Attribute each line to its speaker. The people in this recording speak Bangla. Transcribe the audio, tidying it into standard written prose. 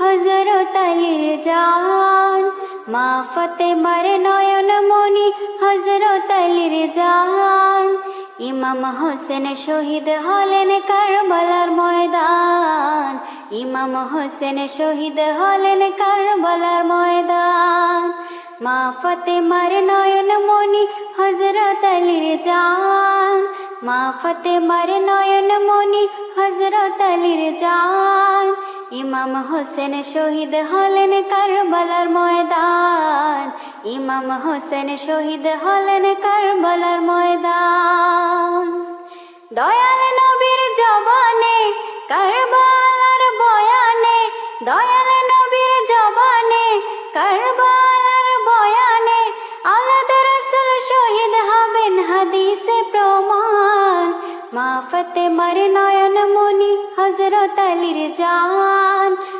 Speaker 1: হযরত আলীর জান, মা ফাতেমার নয়ন মনি হযরত আলীর জান। ইমাম হোসেন শহীদ হলেন কারবালার ময়দান, ইমাম হোসেন শহীদ হলেন কারবালার ময়দান। মা ফাতেমার নয়ন মনি হযরত আলীর জান, মা ফাতেমার নয়ন মনি হযরত আলীর জান। ইমাম হোসেন শহীদ হলেন কারবালার ময়দান, ইমাম হোসেন শহীদ হলেন কারবালার ময়দান। দয়াল নবীর জবানে কারবালার বয়ানে, দয়াল নবীর জবানে কারবালার বয়ানে, আওলাদ রাসূল শহীদ হবেন হাদিসে প্রমাণ। মা ফাতেমার নয়ন মনি হযরত আলীর জান,